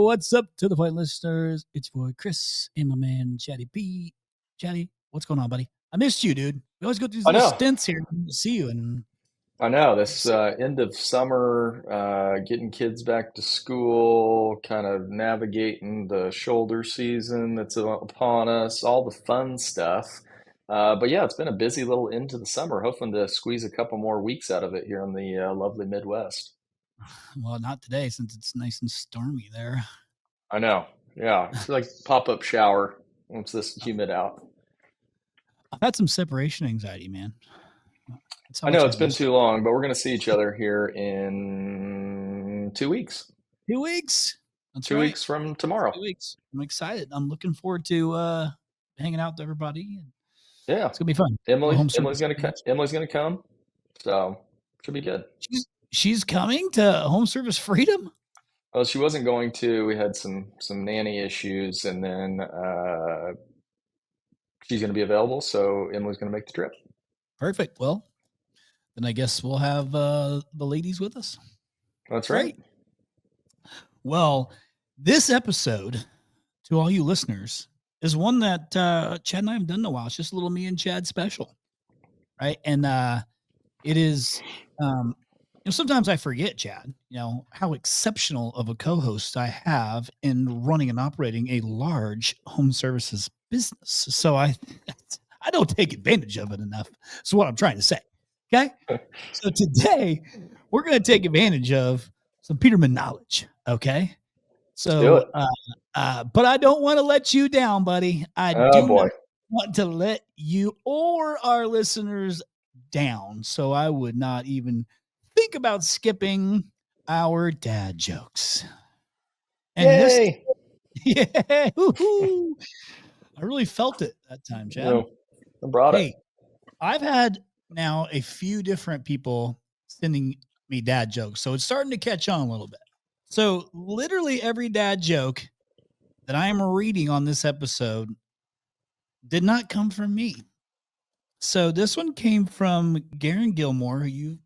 what's up to the fight listeners? It's boy Chris and my man Chatty P. Chatty, what's going on, buddy? I missed you, dude. We always go through these I little know. stints here to see you. And I know this end of summer, getting kids back to school, kind of navigating the shoulder season that's upon us, all the fun stuff. But yeah, it's been a busy little end to the summer, hoping to squeeze a couple more weeks out of it here in the lovely Midwest. well, not today since it's nice and stormy there. I know. Yeah, it's like pop-up shower once this humid out. I've had some separation anxiety, man. That's how I much know I it's been miss too long, but we're going to see each other here in 2 weeks. 2 weeks. That's 2 right. weeks from tomorrow. 2 weeks. I'm excited. I'm looking forward to hanging out with everybody. Yeah, It's gonna be fun. Emily's gonna come, so should be good. She's coming to Home Service Freedom. Well, she wasn't going to. We had some nanny issues, and then she's gonna be available, so Emily's gonna make the trip. Perfect. Well, then I guess we'll have the ladies with us. That's right. Well, this episode, to all you listeners, is one that Chad and I have done in a while. It's just a little me and Chad special, right? And it is, sometimes I forget, Chad, how exceptional of a co-host I have in running and operating a large home services business. So I don't take advantage of it enough. That's what I'm trying to say. Okay. So today we're going to take advantage of some Peterman knowledge. Okay. So, but I don't want to let you down, buddy. I do not want to let you or our listeners down. So I would not even think about skipping our dad jokes. And yeah, woo-hoo. I really felt it that time, Chad. No, I brought it. I've had now a few different people sending me dad jokes, so it's starting to catch on a little bit. So literally every dad joke that I am reading on this episode did not come from me. So this one came from Garen Gilmore, who you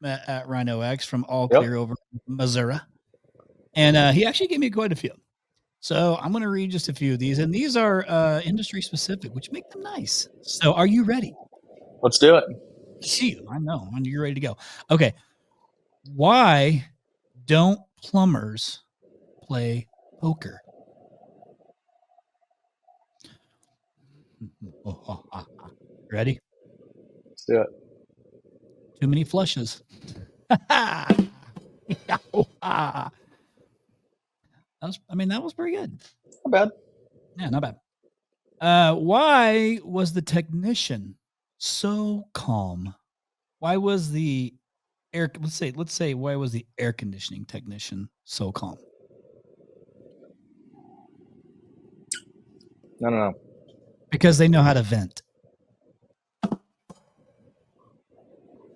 met at Rhino X from All Clear over Missouri. And he actually gave me quite a few. So I'm going to read just a few of these. And these are industry specific, which make them nice. So are you ready? Let's do it. See you. I know. You're ready to go. Okay. Why don't plumbers play poker? Ready? Let's do it. Too many flushes. That was pretty good. Not bad. Yeah, not bad. Why was the technician so calm? Why was the let's say why was the air conditioning technician so calm? I don't know. Because they know how to vent.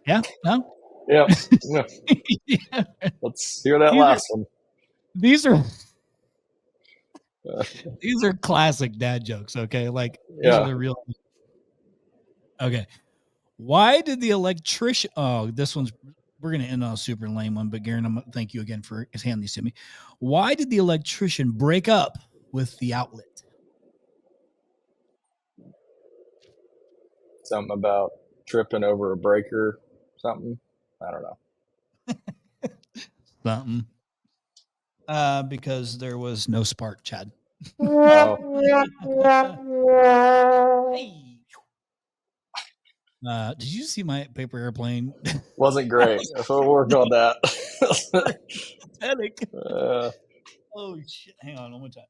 Yeah? No? Yeah. Yeah. Let's hear that last one. These are classic dad jokes, okay? Like, these are the real. Okay. Why did the electrician... Oh, this one's... We're going to end on a super lame one, but Garen, thank you again for handing these to me. Why did the electrician break up with the outlet? Something about tripping over a breaker, something. I don't know. Something. Because there was no spark, Chad. Hey. Did you see my paper airplane? Wasn't great. We'll work on that. Pathetic. Oh shit! Hang on, one more time.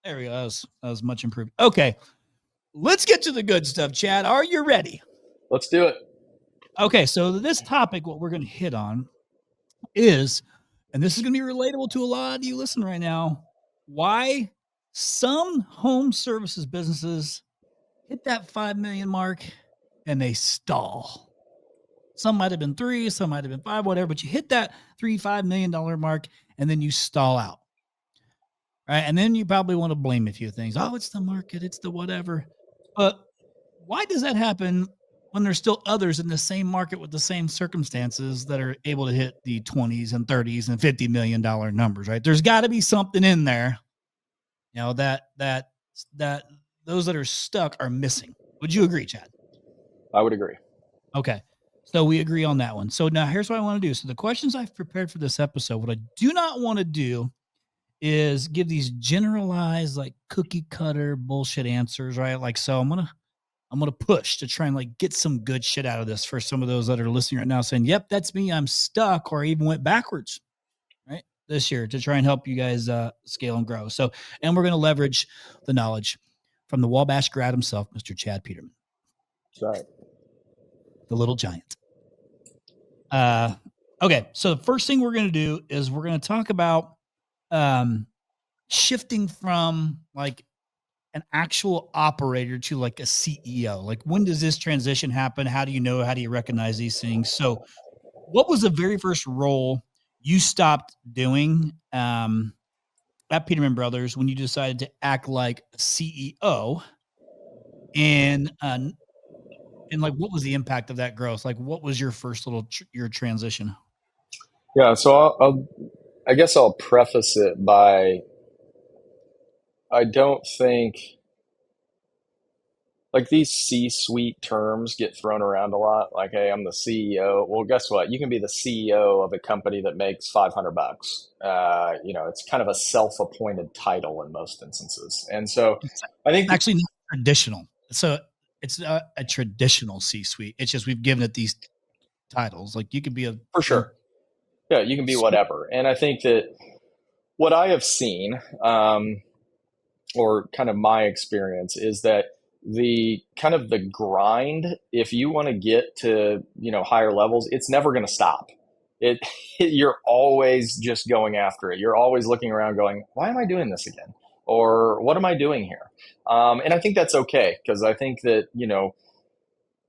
There we go. That was much improved. Okay, let's get to the good stuff, Chad. Are you ready? Let's do it. Okay, so this topic, what we're going to hit on is, and this is going to be relatable to a lot of you listening right now, why some home services businesses hit that 5 million mark and they stall. Some might have been 3, some might have been 5, whatever, but you hit that $5 million mark and then you stall out. Right? And then you probably want to blame a few things. Oh, it's the market, it's the whatever. But why does that happen when there's still others in the same market with the same circumstances that are able to hit the 20s and 30s and $50 million numbers, right? There's got to be something in there, that those that are stuck are missing. Would you agree, Chad? I would agree. Okay. So we agree on that one. So now here's what I want to do. So the questions I've prepared for this episode, what I do not want to do is give these generalized, like cookie cutter bullshit answers, right? Like, so I'm gonna push to try and like get some good shit out of this for some of those that are listening right now saying, yep, that's me, I'm stuck, or even went backwards, right? This year to try and help you guys scale and grow. So, and we're gonna leverage the knowledge from the Wabash grad himself, Mr. Chad Peterman. That's right. The little giant. Okay, so the first thing we're going to do is we're going to talk about shifting from like an actual operator to like a CEO. Like, when does this transition happen? How do you know? How do you recognize these things? So, what was the very first role you stopped doing at Peterman Brothers when you decided to act like a CEO? And like, what was the impact of that growth? Like, what was your first little your transition? Yeah, so I guess I'll preface it by I don't think like these C-suite terms get thrown around a lot. Like, hey, I'm the CEO. Well, guess what? You can be the CEO of a company that makes $500. It's kind of a self-appointed title in most instances. And so It's I think actually not traditional. So it's a traditional C-suite. It's just we've given it these titles. Like, you could be a for sure, yeah, you can be whatever. And I think that what I have seen, or kind of my experience, is that the kind of the grind, if you want to get to higher levels, it's never going to stop. It you're always just going after it. You're always looking around going, why am I doing this again, or what am I doing here? And I think that's okay, because I think that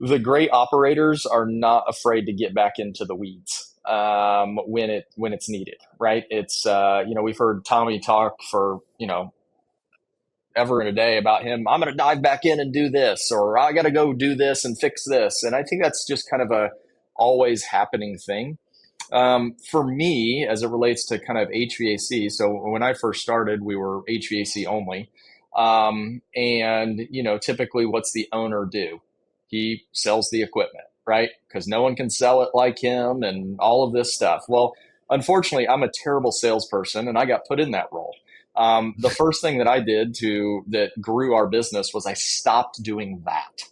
the great operators are not afraid to get back into the weeds when it's needed, right? It's we've heard Tommy talk for ever in a day about him. I'm going to dive back in and do this, or I got to go do this and fix this. And I think that's just kind of a always happening thing. For me, as it relates to kind of HVAC, so when I first started, we were HVAC only. And typically what's the owner do? He sells the equipment, right? Because no one can sell it like him and all of this stuff. Well, unfortunately, I'm a terrible salesperson and I got put in that role. The first thing that I did that grew our business was I stopped doing that.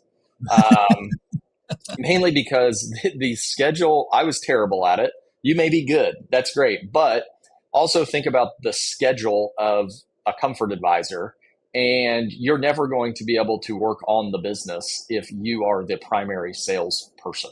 Mainly because the schedule, I was terrible at it. You may be good. That's great. But also think about the schedule of a comfort advisor, and you're never going to be able to work on the business if you are the primary salesperson.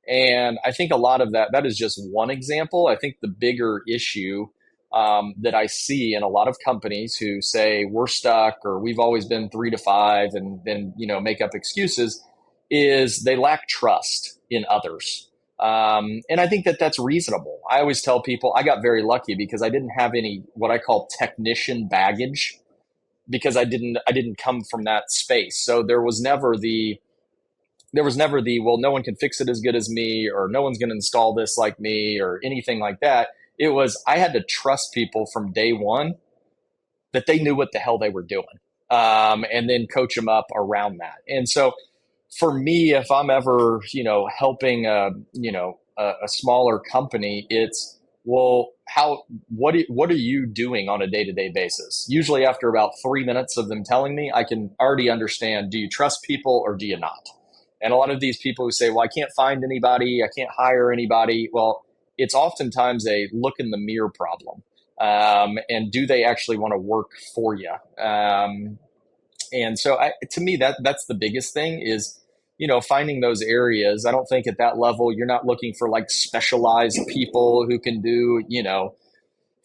And I think a lot of that is just one example. I think the bigger issue that I see in a lot of companies who say we're stuck or we've always been 3 to 5 and then, make up excuses, is they lack trust in others. And I think that that's reasonable. I always tell people I got very lucky because I didn't have any what I call technician baggage, because I didn't come from that space. So there was never the well, no one can fix it as good as me, or no one's going to install this like me, or anything like that. It was I had to trust people from day one that they knew what the hell they were doing, and then coach them up around that. And so for me, if I'm ever helping a smaller company, it's well, what are you doing on a day-to-day basis? Usually after about 3 minutes of them telling me, I can already understand, do you trust people or do you not? And a lot of these people who say, well, I can't find anybody, I can't hire anybody, well, it's oftentimes a look in the mirror problem. And do they actually want to work for you? And so to me, that's the biggest thing is, finding those areas. I don't think at that level, you're not looking for like specialized people who can do,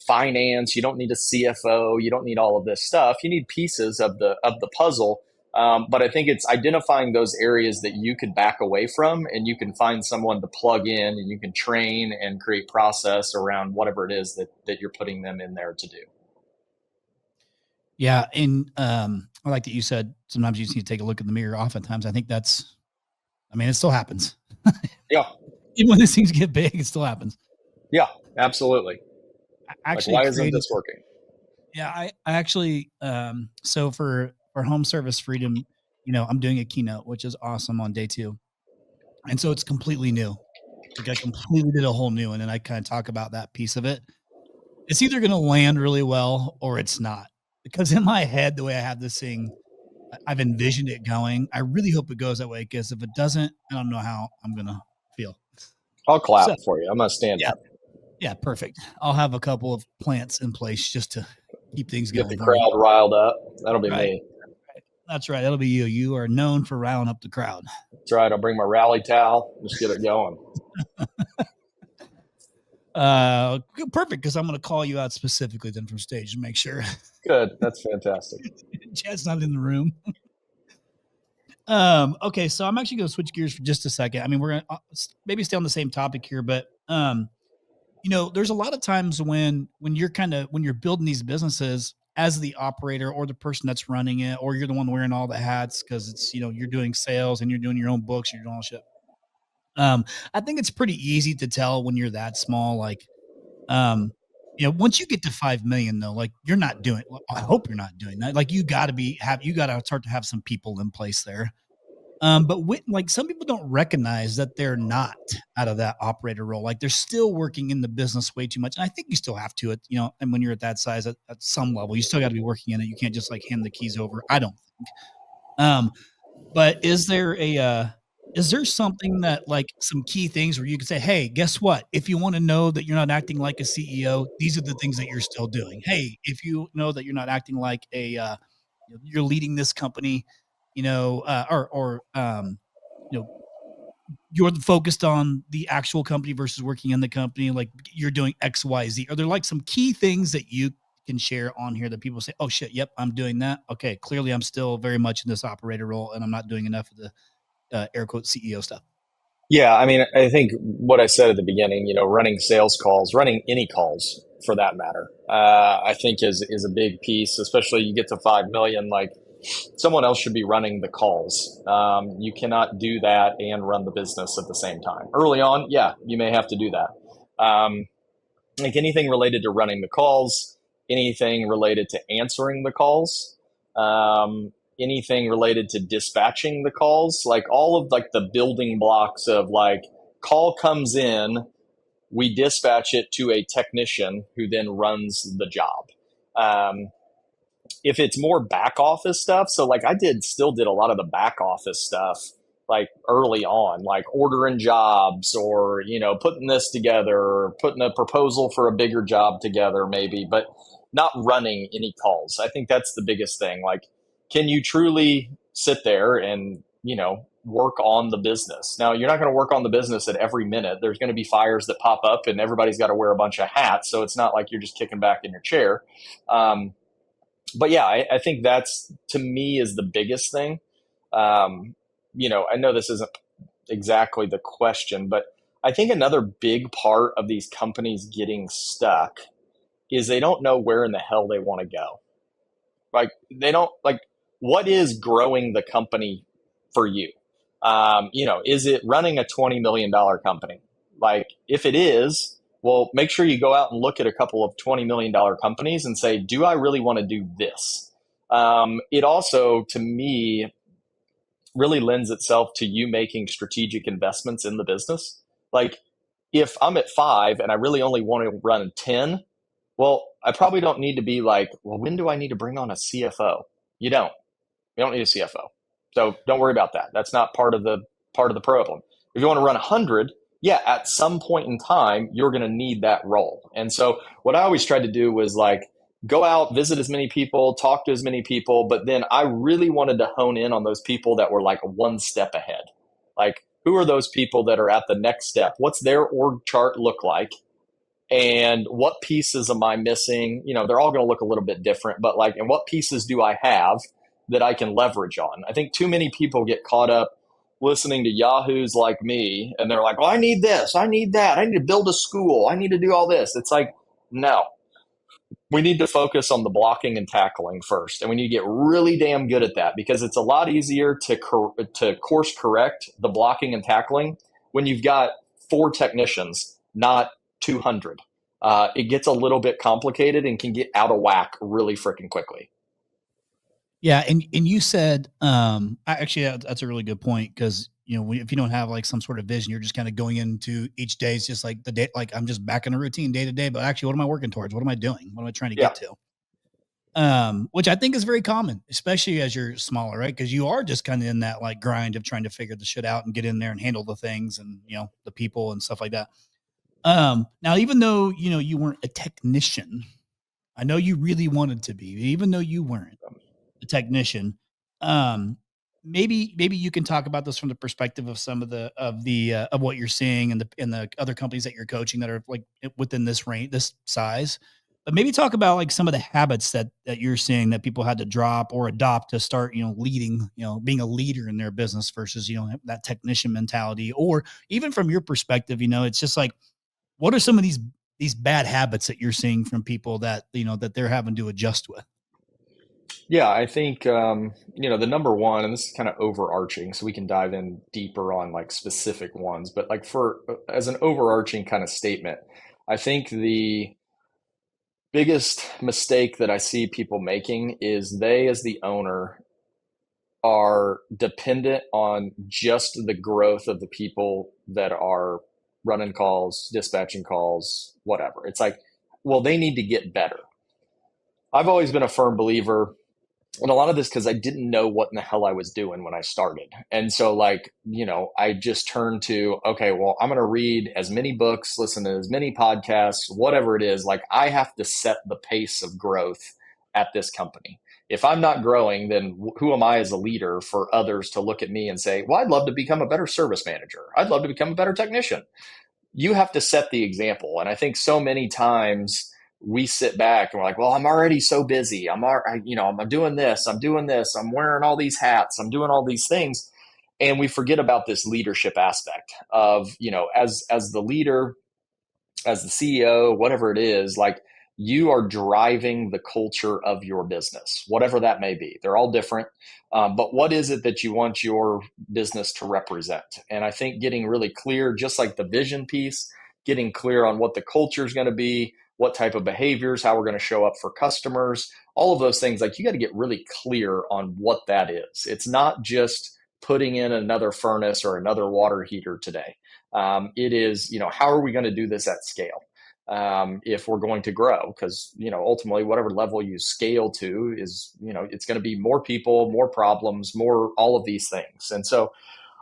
finance. You don't need a CFO. You don't need all of this stuff. You need pieces of the puzzle. But I think it's identifying those areas that you could back away from, and you can find someone to plug in, and you can train and create process around whatever it is that you're putting them in there to do. Yeah, and I like that you said sometimes you just need to take a look in the mirror. Oftentimes, I think that's I mean, it still happens. Yeah. Even when these things get big, it still happens. Yeah, absolutely. I Like, actually why isn't created, this working? yeah, I actually, so for home service freedom, I'm doing a keynote, which is awesome on day two. And so it's completely new. Like I completely did a whole new, and then I kind of talk about that piece of it. It's either going to land really well or it's not. Because in my head, the way I have this thing, I've envisioned it going. I really hope it goes that way because if it doesn't, I don't know how I'm going to feel. I'll clap So, for you. I'm gonna stand yeah, up. yeah, perfect. I'll have a couple of plants in place just to keep things Get the going for me. crowd riled up. That'll be Right. me. Right. That's right. That'll be you. You are known for riling up the crowd. That's right. I'll bring my rally towel. Just get it going. Perfect because I'm going to call you out specifically then from stage to make sure Good. That's fantastic. Chad's not in the room. Okay, so I'm actually going to switch gears for just a second. I mean, we're going to maybe stay on the same topic here, but there's a lot of times when you're building these businesses as the operator or the person that's running it, or you're the one wearing all the hats because it's you're doing sales and you're doing your own books, you're doing all shit. I think it's pretty easy to tell when you're that small, like once you get to 5 million though, like you're not doing. Well, I hope you're not doing that. Like you got to start to have some people in place there. But like some people don't recognize that they're not out of that operator role. Like they're still working in the business way too much. And I think you still have to, and when you're at that size at some level, you still got to be working in it. You can't just like hand the keys over. I don't think. Um, but is there something that like some key things where you could say, hey, guess what? If you want to know that you're not acting like a CEO, these are the things that you're still doing. Hey, if you know that you're not acting like you're leading this company, you know, you're focused on the actual company versus working in the company, like you're doing X, Y, Z. Are there like some key things that you can share on here that people say, oh shit, yep, I'm doing that. Okay, clearly I'm still very much in this operator role and I'm not doing enough of the air quote CEO stuff. Yeah, I mean, I think what I said at the beginning, running sales calls, running any calls for that matter, I think is a big piece. Especially you get to 5 million, like someone else should be running the calls. You cannot do that and run the business at the same time. Early on, yeah, you may have to do that. Like anything related to running the calls, anything related to answering the calls, anything related to dispatching the calls, like all of like the building blocks of like call comes in, we dispatch it to a technician who then runs the job. Um, if it's more back office stuff, so like I still did a lot of the back office stuff like early on, like ordering jobs or putting this together or putting a proposal for a bigger job together maybe, but not running any calls. I think that's the biggest thing. Like, can you truly sit there and work on the business? Now, you're not going to work on the business at every minute. There's going to be fires that pop up and everybody's got to wear a bunch of hats, so it's not like you're just kicking back in your chair. But yeah, I think that's to me is the biggest thing. I know this isn't exactly the question, but I think another big part of these companies getting stuck is they don't know where in the hell they want to go. Like they don't like what is growing the company for you. Is it running a $20 million company? Like if it is, well, make sure you go out and look at a couple of $20 million companies and say, do I really want to do this? It also, to me, really lends itself to you making strategic investments in the business. Like if I'm at 5 and I really only want to run 10, well, I probably don't need to be like, well, when do I need to bring on a CFO? You don't. You don't need a CFO. So don't worry about that. That's not part of the problem. If you want to run 100, yeah, at some point in time, you're going to need that role. And so what I always tried to do was like go out, visit as many people, talk to as many people, but then I really wanted to hone in on those people that were like one step ahead. Like who are those people that are at the next step? What's their org chart look like? And what pieces am I missing? They're all going to look a little bit different, but like, and what pieces do I have that I can leverage on? I think too many people get caught up listening to yahoos like me, and they're like, well, I need this, I need that, I need to build a school, I need to do all this. It's like, no, We need to focus on the blocking and tackling first, and we need to get really damn good at that, because it's a lot easier to course correct the blocking and tackling when you've got four technicians, not 200. It gets a little bit complicated and can get out of whack really freaking quickly. Yeah, and you said, actually, that's a really good point because if you don't have like some sort of vision, you're just kind of going into each day. It's just like the day, like I'm just back in a routine day to day. But actually, what am I working towards? What am I doing? What am I trying to Yeah. get to? Which I think is very common, especially as you're smaller, right? Because you are just kind of in that like grind of trying to figure the shit out and get in there and handle the things and the people and stuff like that. Now, even though you weren't a technician, I know you really wanted to be, even though you weren't the technician. Um, maybe you can talk about this from the perspective of some of what you're seeing in the other companies that you're coaching that are like within this range, this size. But maybe talk about like some of the habits that you're seeing that people had to drop or adopt to start, leading, being a leader in their business versus, that technician mentality, or even from your perspective, it's just like, what are some of these bad habits that you're seeing from people that, that they're having to adjust with? Yeah, I think the number one, and this is kind of overarching, so we can dive in deeper on like specific ones, but like for as an overarching kind of statement, I think the biggest mistake that I see people making is they, as the owner, are dependent on just the growth of the people that are running calls, dispatching calls, whatever. It's like, well, they need to get better. I've always been a firm believer, and a lot of this because I didn't know what in the hell I was doing when I started. And so, like, I just turned to, okay, well, I'm going to read as many books, listen to as many podcasts, whatever it is. Like, I have to set the pace of growth at this company. If I'm not growing, then who am I as a leader for others to look at me and say, well, I'd love to become a better service manager. I'd love to become a better technician. You have to set the example. And I think so many times we sit back and we're like, well, I'm already so busy. I'm doing this, I'm doing this, I'm wearing all these hats, I'm doing all these things. And we forget about this leadership aspect of, as the leader, as the CEO, whatever it is, like you are driving the culture of your business, whatever that may be. They're all different. But what is it that you want your business to represent? And I think getting really clear, just like the vision piece, getting clear on what the culture is going to be, what type of behaviors, how we're going to show up for customers, all of those things, like you got to get really clear on what that is. It's not just putting in another furnace or another water heater today. It is, how are we going to do this at scale? If we're going to grow, because ultimately whatever level you scale to is, it's going to be more people, more problems, more all of these things. And so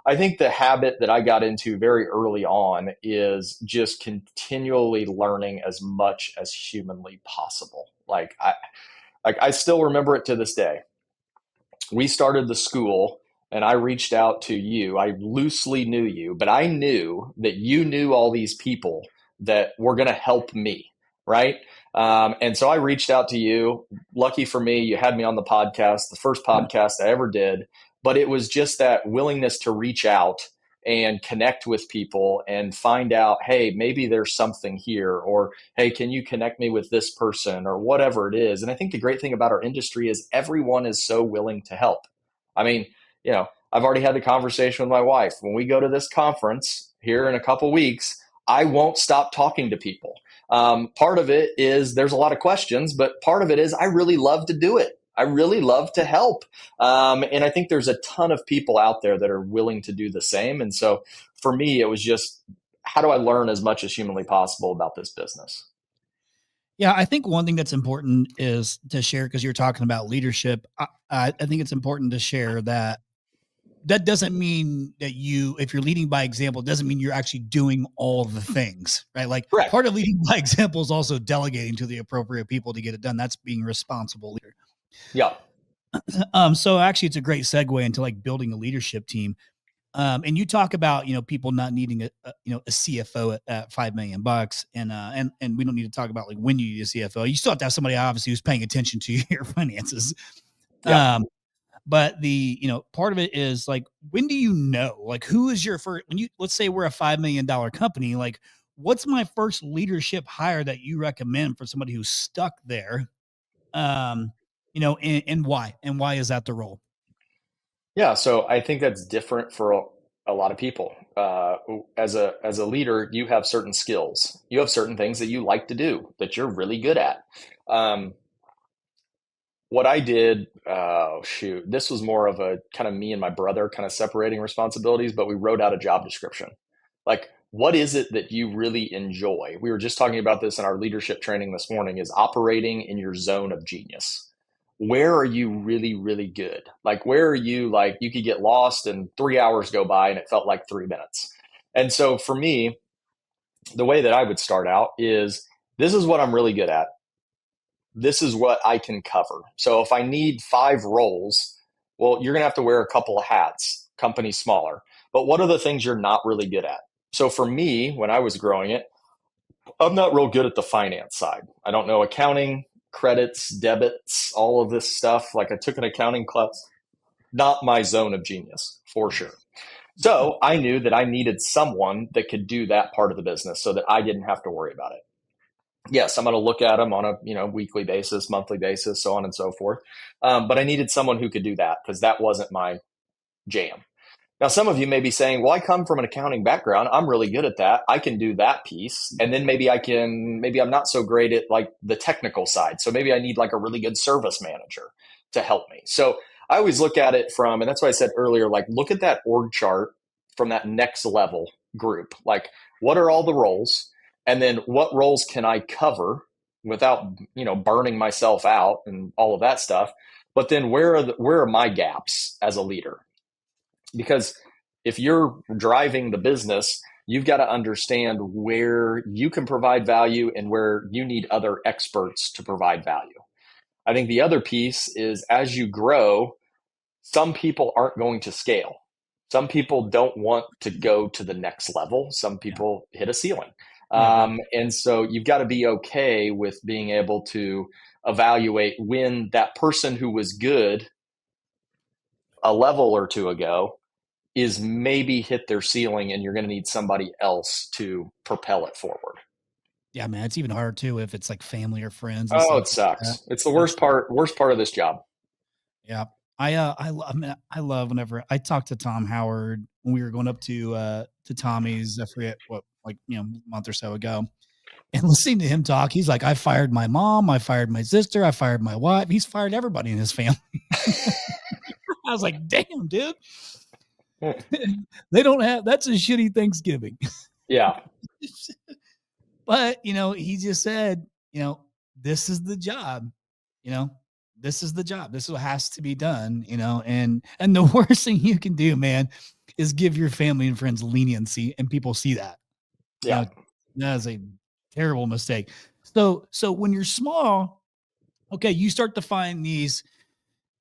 I think the habit that I got into very early on is just continually learning as much as humanly possible. Like I still remember it to this day. We started the school, and I reached out to you. I loosely knew you, but I knew that you knew all these people that were going to help me, right? And so I reached out to you. Lucky for me, you had me on the podcast, the first podcast I ever did. But it was just that willingness to reach out and connect with people and find out, hey, maybe there's something here, or hey, can you connect me with this person, or whatever it is. And I think the great thing about our industry is everyone is so willing to help. I mean, I've already had the conversation with my wife. When we go to this conference here in a couple weeks, I won't stop talking to people. Part of it is there's a lot of questions, but part of it is I really love to do it. I really love to help. And I think there's a ton of people out there that are willing to do the same. And so for me, it was just, how do I learn as much as humanly possible about this business? Yeah, I think one thing that's important is to share because you're talking about leadership. I think it's important to share that that doesn't mean that if you're leading by example, doesn't mean you're actually doing all the things, right? Like Correct. part of leading by example is also delegating to the appropriate people to get it done. That's being responsible leader. Yeah. So actually, it's a great segue into like building a leadership team. And you talk about people not needing a CFO at $5 million, and we don't need to talk about like when you need a CFO. You still have to have somebody obviously who's paying attention to your finances. Yeah. Um, but the part of it is like, when do like who is your first, when you, let's say we're a $5 million company, like what's my first leadership hire that you recommend for somebody who's stuck there? Um, and why? And why is that the role? Yeah, so I think that's different for a lot of people. As a leader, you have certain skills. You have certain things that you like to do that you're really good at. Um, what I did, shoot, this was more of a kind of me and my brother kind of separating responsibilities, but we wrote out a job description. Like, what is it that you really enjoy? We were just talking about this in our leadership training this morning, is operating in your zone of genius. Where are you really, really good? Like, where are you, like, you could get lost and 3 hours go by and it felt like 3 minutes. And so for me, the way that I would start out is, this is what I'm really good at, this is what I can cover. So if I need 5 roles, well, you're going to have to wear a couple of hats, company smaller. But what are the things you're not really good at? So for me, when I was growing it, I'm not real good at the finance side. I don't know accounting, credits, debits, all of this stuff. Like, I took an accounting class, not my zone of genius for sure. So I knew that I needed someone that could do that part of the business so that I didn't have to worry about it. Yes, I'm going to look at them on a weekly basis, monthly basis, so on and so forth. But I needed someone who could do that because that wasn't my jam. Now, some of you may be saying, well, I come from an accounting background. I'm really good at that. I can do that piece. And then maybe I'm not so great at like the technical side. So maybe I need like a really good service manager to help me. So I always look at it from, and that's why I said earlier, like, look at that org chart from that next level group. Like, what are all the roles? And then what roles can I cover without, burning myself out and all of that stuff? But then where are my gaps as a leader? Because if you're driving the business, you've got to understand where you can provide value and where you need other experts to provide value. I think the other piece is, as you grow, some people aren't going to scale. Some people don't want to go to the next level. Some Yeah. people hit a ceiling. Yeah. Very. And so you've got to be okay with being able to evaluate when that person who was good a level or two ago is maybe hit their ceiling, and you're going to need somebody else to propel it forward. Yeah, man. It's even harder too if it's like family or friends and Oh, stuff it like that. sucks. It's the That's worst part of this job. yeah. I mean, I love whenever I talked to Tom Howard when we were going up to Tommy's, I forget what, like, a month or so ago. And listening to him talk, he's like, I fired my mom, I fired my sister, I fired my wife. He's fired everybody in his family. I was like, damn, dude. They don't have that's a shitty Thanksgiving. Yeah. But he just said, this is the job, you know, this is the job. This is what has to be done, and the worst thing you can do, man, is give your family and friends leniency, and people see that. You Yeah. know, that is a terrible mistake. So when you're small, okay, you start to find these,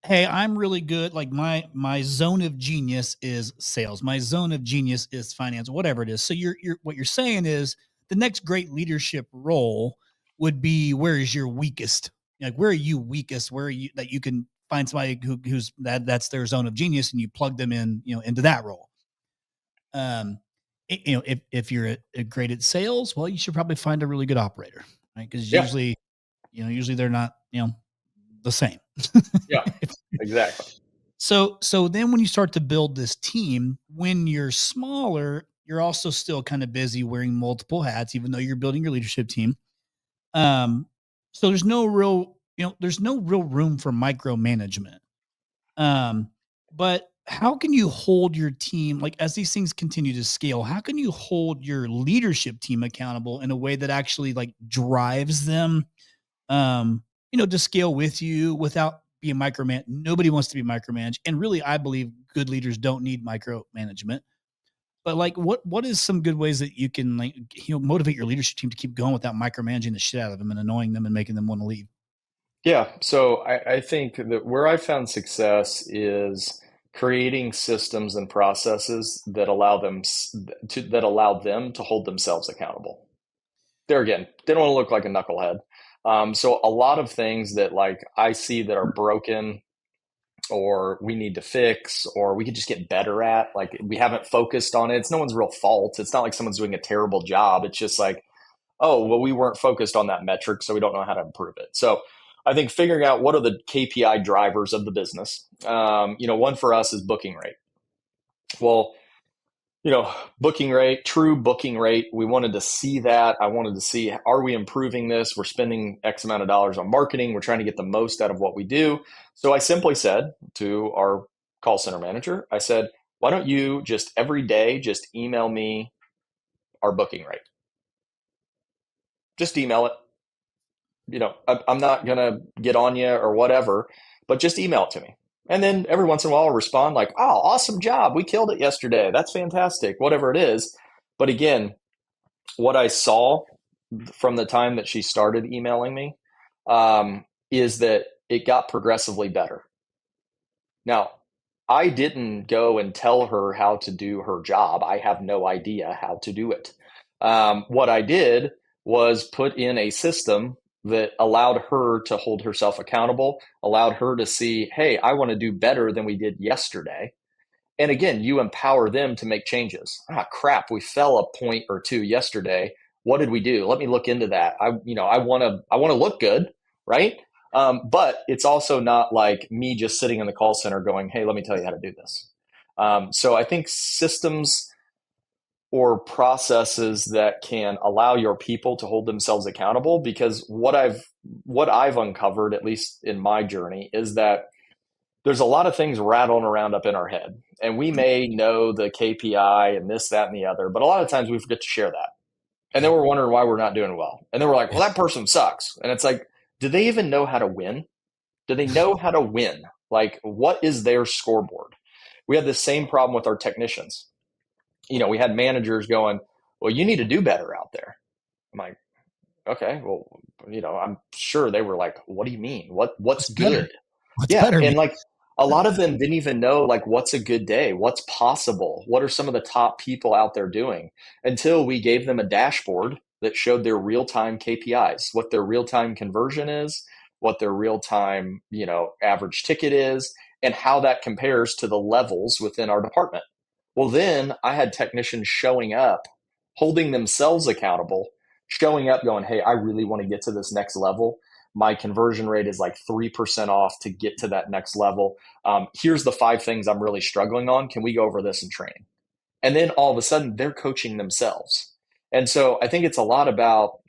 hey, I'm really good. Like my zone of genius is sales. My zone of genius is finance, whatever it is. So you're what you're saying is the next great leadership role would be, where is your weakest? Like, where are you weakest? Where are you that you can find somebody who's that's their zone of genius, and you plug them in, into that role. Um, if you're great at sales, well, you should probably find a really good operator, right? Because Yeah. usually they're not, the same. Yeah. Exactly. So then when you start to build this team, when you're smaller, you're also still kind of busy wearing multiple hats, even though you're building your leadership team. Um, so there's no real room for micromanagement. Um, but how can you hold your team, like, as these things continue to scale, how can you hold your leadership team accountable in a way that actually like drives them, to scale with you without being micromanaged? Nobody wants to be micromanaged. And really, I believe good leaders don't need micromanagement. But like, what is some good ways that you can, like, motivate your leadership team to keep going without micromanaging the shit out of them and annoying them and making them want to leave? Yeah. So I think that where I found success is creating systems and processes that allow them to hold themselves accountable. There again, they don't want to look like a knucklehead. So a lot of things that, like, I see that are broken or we need to fix, or we could just get better at. Like we haven't focused on it. It's no one's real fault. It's not like someone's doing a terrible job. It's just like, oh, well, we weren't focused on that metric, so we don't know how to improve it. So I think figuring out what are the KPI drivers of the business. One for us is booking rate. Well, booking rate, true booking rate. We wanted to see that. I wanted to see, are we improving this? We're spending X amount of dollars on marketing. We're trying to get the most out of what we do. So I simply said to our call center manager, I said, why don't you just every day just email me our booking rate? Just email it. I'm not going to get on you or whatever, but just email it to me. And then every once in a while I'll respond like, oh, awesome job. We killed it yesterday. That's fantastic. Whatever it is. But again, what I saw from the time that she started emailing me is that it got progressively better. Now, I didn't go and tell her how to do her job. I have no idea how to do it. What I did was put in a system that allowed her to hold herself accountable, allowed her to see, hey, I want to do better than we did yesterday. And again, you empower them to make changes. Ah, crap, we fell a point or two yesterday. What did we do? Let me look into that. I want to look good, right? But it's also not like me just sitting in the call center going, hey, let me tell you how to do this. So I think systems or processes that can allow your people to hold themselves accountable, because what I've uncovered, at least in my journey, is that there's a lot of things rattling around up in our head, and we may know the KPI and this, that, and the other, but a lot of times we forget to share that. And then Yeah. we're wondering why we're not doing well. And then we're like, Yeah. well, that person sucks. And it's like, do they even know how to win? Do they know how to win? Like, what is their scoreboard? We had the same problem with our technicians. We had managers going, well, you need to do better out there. I'm like, okay, well, I'm sure they were like, what do you mean? What's What's better? good? What's Yeah, better? and like a lot of them didn't even know like what's a good day, what's possible, what are some of the top people out there doing, until we gave them a dashboard that showed their real-time KPIs, what their real-time conversion is, what their real-time, average ticket is, and how that compares to the levels within our department. Well, then I had technicians showing up, holding themselves accountable, showing up going, hey, I really want to get to this next level. My conversion rate is like 3% off to get to that next level. Here's the 5 things I'm really struggling on. Can we go over this in training? And then all of a sudden they're coaching themselves. And so I think it's a lot about,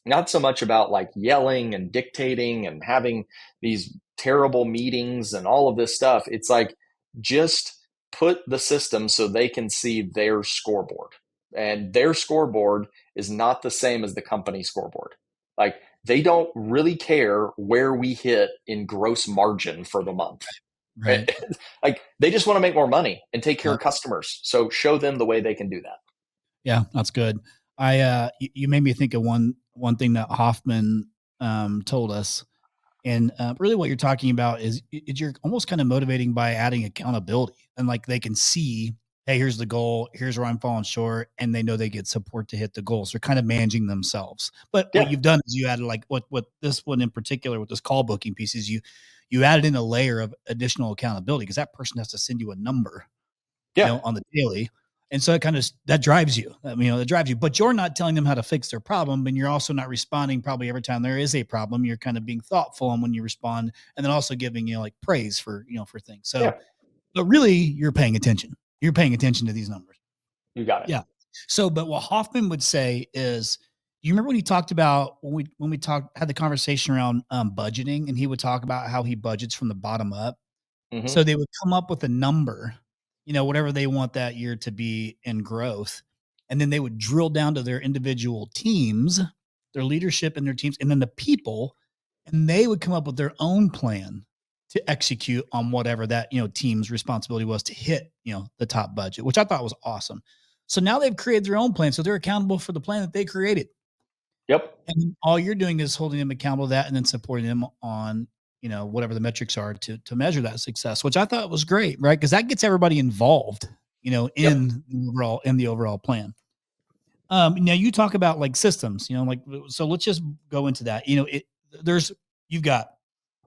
not so much about like yelling and dictating and having these terrible meetings and all of this stuff. It's like, just put the system so they can see their scoreboard. And their scoreboard is not the same as the company scoreboard. Like, they don't really care where we hit in gross margin for the month. Right. Like, they just want to make more money and take care Yep. of customers. So show them the way they can do that. Yeah, that's good. You made me think of one thing that Hoffman told us. And really, what you're talking about is you're almost kind of motivating by adding accountability, and like they can see, hey, here's the goal, here's where I'm falling short, and they know they get support to hit the goals. They're kind of managing themselves. But what Yeah. you've done is you added like what this one in particular with this call booking piece is you added in a layer of additional accountability, because that person has to send you a number, Yeah. on the daily. And so it kind of that drives you. That drives you, but you're not telling them how to fix their problem, and you're also not responding probably every time there is a problem. You're kind of being thoughtful on when you respond, and then also giving like praise for for things. So, Yeah. but really, you're paying attention. You're paying attention to these numbers. You got it. Yeah. So, but what Hoffman would say is, you remember when he talked about when we talked had the conversation around budgeting, and he would talk about how he budgets from the bottom up. Mm-hmm. So they would come up with a number, whatever they want that year to be in growth. And then they would drill down to their individual teams, their leadership and their teams, and then the people, and they would come up with their own plan to execute on whatever that, team's responsibility was to hit, the top budget, which I thought was awesome. So now they've created their own plan. So they're accountable for the plan that they created. Yep. And all you're doing is holding them accountable to that, and then supporting them on, whatever the metrics are to measure that success, which I thought was great, right? Because that gets everybody involved, Yep. in the overall plan. Now you talk about like systems, like, so let's just go into that. There's you've got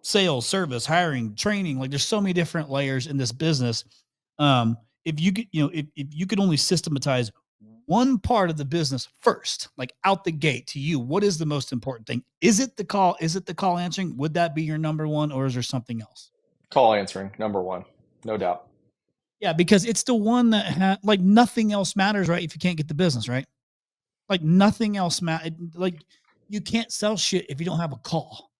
sales, service, hiring, training. Like there's so many different layers in this business. If you could, if you could only systematize one part of the business first, like out the gate to you, what is the most important thing? Is it the call? Is it the call answering? Would that be your number one, or is there something else? Call answering, number one, no doubt. Yeah, because it's the one that like nothing else matters, right? If you can't get the business, right? Like nothing else matters. Like you can't sell shit if you don't have a call,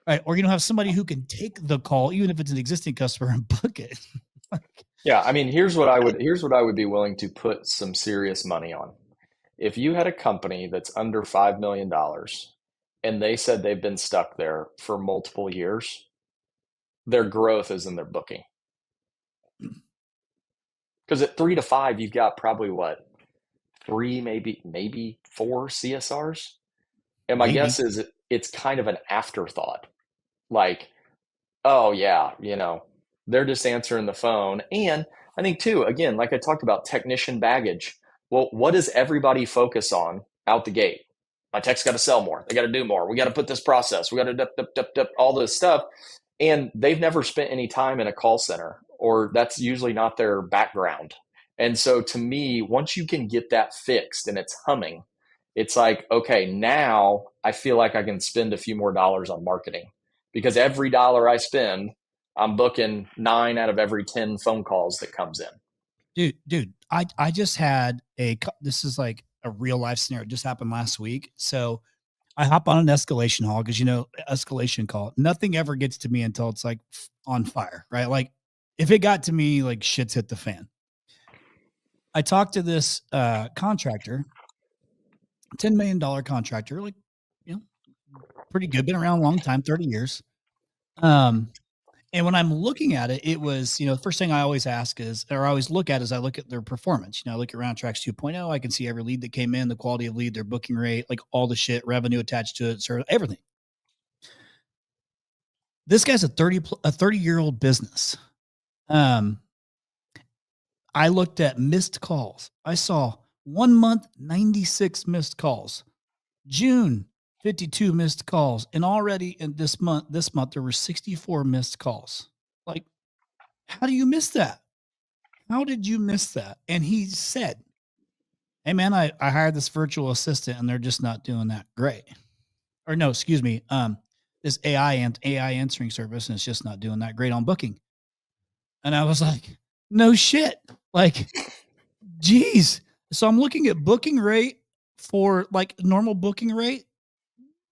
right? Or you don't have somebody who can take the call, even if it's an existing customer, and book it. Like, Yeah, I mean, here's what I would be willing to put some serious money on. If you had a company that's under $5 million and they said they've been stuck there for multiple years, their growth is in their booking. Because at 3 to 5, you've got probably what, three, maybe four CSRs. And my guess maybe, is it's kind of an afterthought. Like, oh yeah, they're just answering the phone. And I think too, again, like I talked about technician baggage. Well, what does everybody focus on out the gate? My tech's got to sell more. They got to do more. We got to put this process. We got to all this stuff. And they've never spent any time in a call center, or that's usually not their background. And so to me, once you can get that fixed and it's humming, it's like, okay, now I feel like I can spend a few more dollars on marketing, because every dollar I spend, I'm booking 9 out of every 10 phone calls that comes in. dude. I just had this is like a real life scenario. It just happened last week. So I hop on an escalation call because escalation call. Nothing ever gets to me until it's like on fire, right? Like if it got to me, like shit's hit the fan. I talked to this contractor, $10 million contractor, like you know, pretty good, been around a long time, 30 years. Um, and when I'm looking at it, it was, the first thing I always ask is, or I always look at is I look at their performance. I look at round tracks 2.0. I can see every lead that came in, the quality of lead, their booking rate, like all the shit, revenue attached to it, sort of everything. This guy's a 30-year-old business. Um, I looked at missed calls. I saw 1 month, 96 missed calls. June, 52 missed calls. And already in this month, there were 64 missed calls. Like, how do you miss that? How did you miss that? And he said, hey man, I hired this virtual assistant and they're just not doing that great. Or no, excuse me. This AI answering service, and it's just not doing that great on booking. And I was like, no shit. Like, geez. So I'm looking at booking rate for like normal booking rate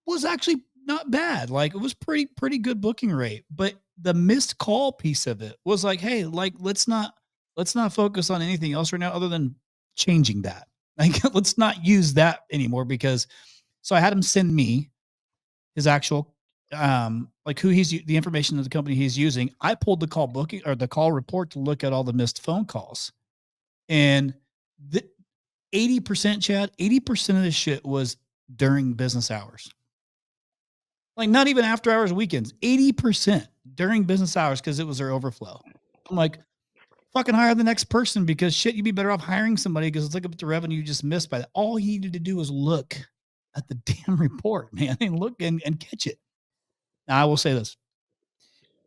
was actually not bad. Like it was pretty good booking rate, but the missed call piece of it was like, hey, like let's not focus on anything else right now other than changing that. Like let's not use that anymore because so I had him send me his actual like who the information of the company he's using. I pulled the call booking or the call report to look at all the missed phone calls. And the 80%, Chad, 80% of this shit was during business hours. Like not even after hours, weekends, 80% during business hours because it was their overflow. I'm like, fucking hire the next person because shit, you'd be better off hiring somebody because it's like up the revenue you just missed by that. All he needed to do was look at the damn report, man, and look and catch it. Now, I will say this.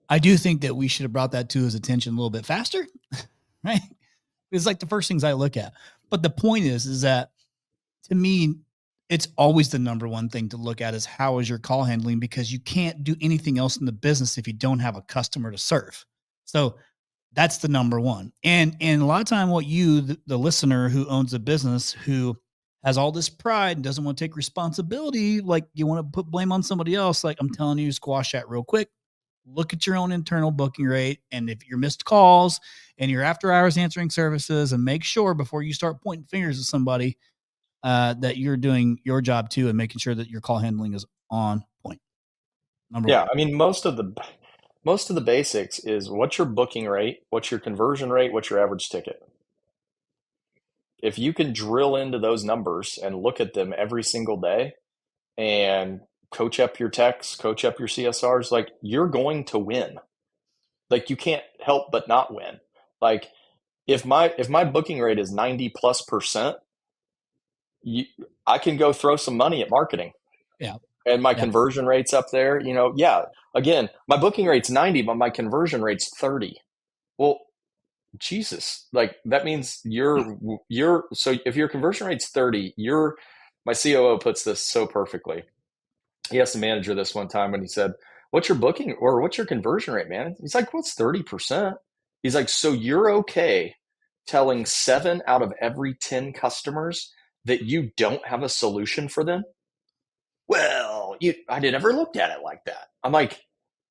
I do think that we should have brought that to his attention a little bit faster, right? It's like the first things I look at. But the point is that to me, it's always the number one thing to look at is how is your call handling because you can't do anything else in the business if you don't have a customer to serve. So that's the number one. And a lot of time what you, the listener who owns a business who has all this pride and doesn't want to take responsibility, like you want to put blame on somebody else, like I'm telling you, squash that real quick. Look at your own internal booking rate. And if you're missed calls and your after hours answering services, and make sure before you start pointing fingers at somebody that you're doing your job too and making sure that your call handling is on point. Number Yeah, one. I mean, most of the basics is what's your booking rate, what's your conversion rate, what's your average ticket. If you can drill into those numbers and look at them every single day and coach up your techs, coach up your CSRs, like you're going to win. Like you can't help but not win. Like if my booking rate is 90+%, you, I can go throw some money at marketing. Yeah. and my Yeah. conversion rate's up there, yeah, again, my booking rate's 90, but my conversion rate's 30. Well, Jesus, like that means so if your conversion rate's 30, my COO puts this so perfectly. He asked the manager this one time when he said, "What's your booking or what's your conversion rate, man?" He's like, "What's 30%?" He's like, "So you're okay telling 7 out of every 10 customers that you don't have a solution for them?" Well, I didn't ever looked at it like that. I'm like,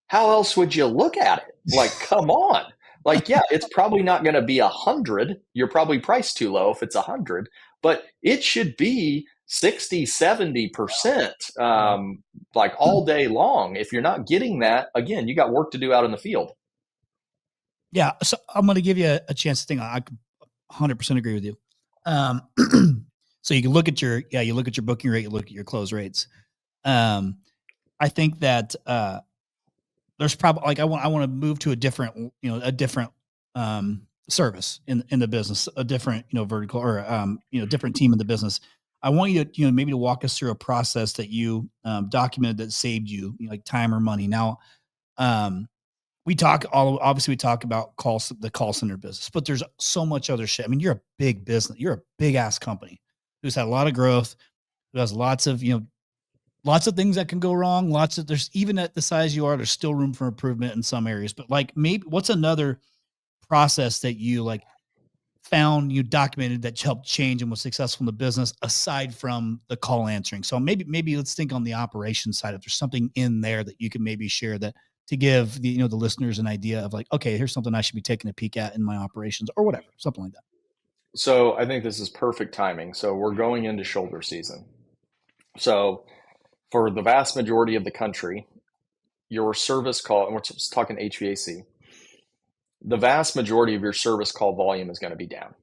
how else would you look at it? Like, come on. Like, yeah, it's probably not going to be 100. You're probably priced too low if it's 100, but it should be 60, 70%, Yeah. like all day long. If you're not getting that, again, you got work to do out in the field. Yeah. So I'm going to give you a chance to think. I could 100% agree with you. Um, so you can look at you look at your booking rate, you look at your close rates. Um, I think that there's probably like I want to move to a different service in the business, a different vertical or different team in the business. I want you to maybe to walk us through a process that you documented that saved you, like time or money. Now, um, we talk about the call center business, but there's so much other shit. I mean, you're a big business, you're a big ass company who's had a lot of growth, who has lots of things that can go wrong. There's even at the size you are, there's still room for improvement in some areas. But like, maybe what's another process that you like found, you documented that helped change and was successful in the business aside from the call answering? So maybe let's think on the operations side. If there's something in there that you can maybe share that to give the listeners an idea of like, okay, here's something I should be taking a peek at in my operations or whatever, something like that. So I think this is perfect timing. So we're going into shoulder season. So for the vast majority of the country, your service call, and we're just talking HVAC, the vast majority of your service call volume is going to be down.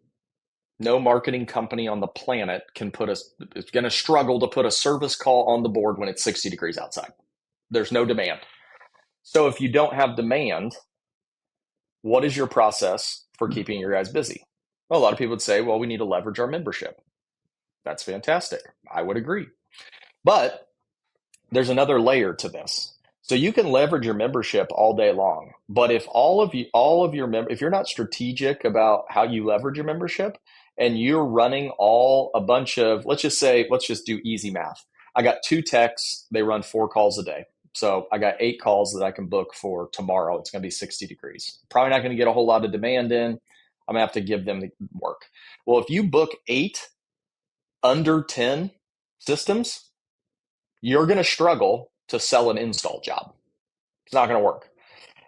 No marketing company on the planet is going to struggle to put a service call on the board when it's 60 degrees outside. There's no demand. So if you don't have demand, what is your process for keeping your guys busy? Well, a lot of people would say, well, we need to leverage our membership. That's fantastic. I would agree. But there's another layer to this. So you can leverage your membership all day long, but if if you're not strategic about how you leverage your membership and you're running a bunch of, let's just do easy math. I got 2 techs, they run 4 calls a day. So I got 8 calls that I can book for tomorrow. It's going to be 60 degrees. Probably not going to get a whole lot of demand in. I'm going to have to give them the work. Well, if you book 8 under 10 systems, you're going to struggle to sell an install job. It's not going to work.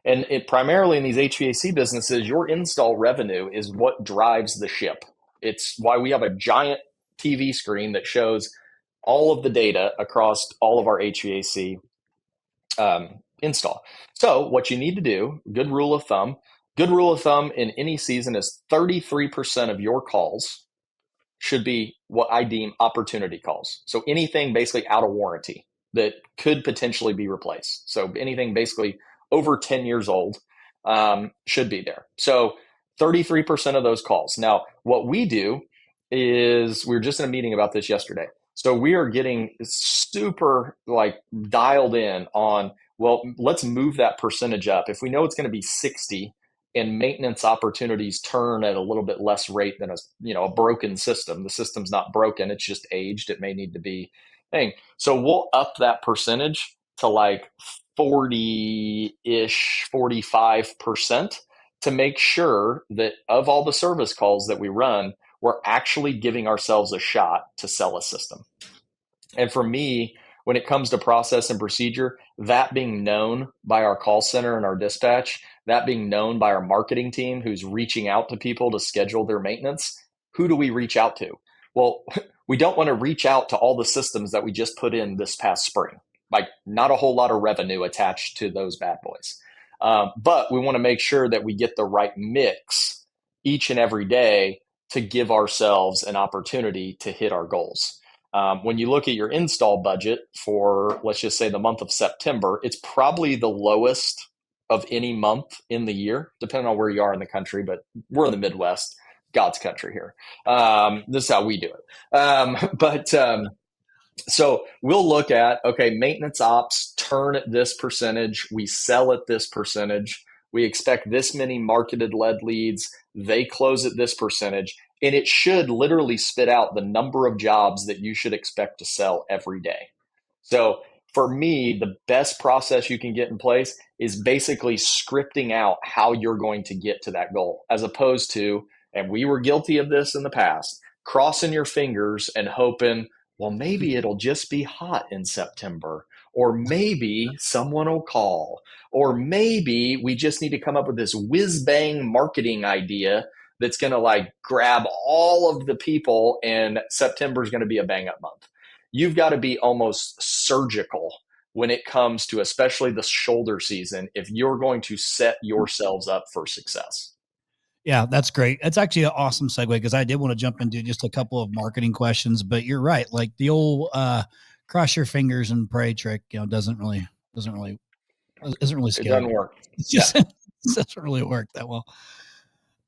And it primarily in these HVAC businesses, your install revenue is what drives the ship. It's why we have a giant TV screen that shows all of the data across all of our HVAC install. So what you need to do, good rule of thumb in any season is 33% of your calls should be what I deem opportunity calls. So anything basically out of warranty that could potentially be replaced. So anything basically over 10 years old should be there. So 33% of those calls. Now, what we do is we were just in a meeting about this yesterday. So we are getting super like dialed in on, well, let's move that percentage up. If we know it's going to be 60 and maintenance opportunities turn at a little bit less rate than a broken system. The system's not broken; it's just aged. It may need to be thing. So we'll up that percentage to like 40-ish, 45% to make sure that of all the service calls that we run, we're actually giving ourselves a shot to sell a system. And for me, when it comes to process and procedure, that being known by our call center and our dispatch, that being known by our marketing team who's reaching out to people to schedule their maintenance, who do we reach out to? Well, we don't want to reach out to all the systems that we just put in this past spring. Like, not a whole lot of revenue attached to those bad boys. But we want to make sure that we get the right mix each and every day to give ourselves an opportunity to hit our goals. When you look at your install budget for, let's just say, the month of September, it's probably the lowest of any month in the year, depending on where you are in the country, but we're in the Midwest, God's country here. This is how we do it. So we'll look at, okay, maintenance ops turn at this percentage, we sell at this percentage, we expect this many marketed lead leads, they close at this percentage, and it should literally spit out the number of jobs that you should expect to sell every day. So for me, the best process you can get in place is basically scripting out how you're going to get to that goal, as opposed to, and we were guilty of this in the past, crossing your fingers and hoping, well, maybe it'll just be hot in September, or maybe someone will call, or maybe we just need to come up with this whiz bang marketing idea that's going to like grab all of the people, and September is going to be a bang up month. You've got to be almost surgical when it comes to especially the shoulder season if you're going to set yourselves up for success. Yeah, that's great. That's actually an awesome segue because I did want to jump into just a couple of marketing questions, but you're right. Like the old cross your fingers and pray trick, doesn't really isn't really It doesn't scalable. work. It's Yeah. just it doesn't really work that well.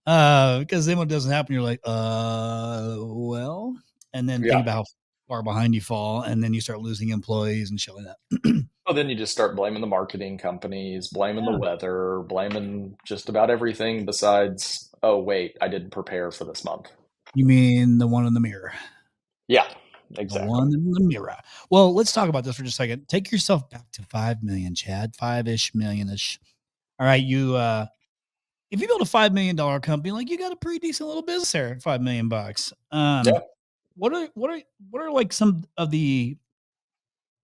Because then when it doesn't happen, you're like, well, and then think Yeah. about how far behind you fall, and then you start losing employees and showing that. Well, then you just start blaming the marketing companies, blaming the Yeah. weather, blaming just about everything besides, oh, wait, I didn't prepare for this month. You mean the one in the mirror? Yeah, The exactly. one in the mirror. Well, let's talk about this for just a second. Take yourself back to 5 million, Chad, 5-ish million-ish. All right. If you build a $5 million company, like you got a pretty decent little business there at 5 million bucks. Yeah. What are like some of the,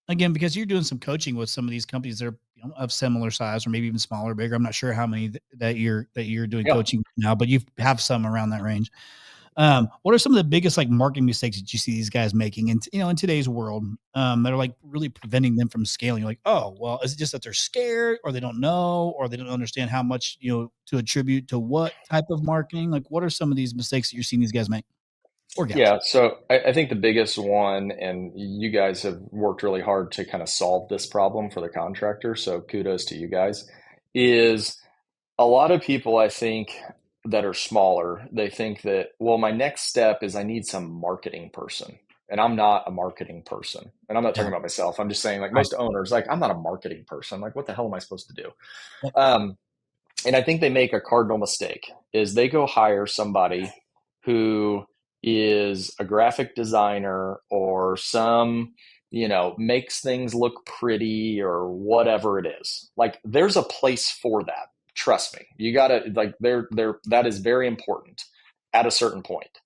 again, because you're doing some coaching with some of these companies that are of similar size or maybe even smaller, bigger. I'm not sure how many that you're doing Yeah. coaching now, but you have some around that range. What are some of the biggest like marketing mistakes that you see these guys making in today's world that are like really preventing them from scaling? You're like, oh, well, is it just that they're scared or they don't know or they don't understand how much, to attribute to what type of marketing? Like, what are some of these mistakes that you're seeing these guys make or gals? Yeah. So I think the biggest one, and you guys have worked really hard to kind of solve this problem for the contractor. So kudos to you guys, is a lot of people, I think, that are smaller, they think that, well, my next step is I need some marketing person. And I'm not a marketing person. And I'm not talking Yeah. about myself. I'm just saying, like Right. most owners, like, I'm not a marketing person. Like, what the hell am I supposed to do? Yep. Um, and I think they make a cardinal mistake is they go hire somebody who is a graphic designer or some, makes things look pretty or whatever it is. Like there's a place for that. Trust me. You got to like there that is very important at a certain point.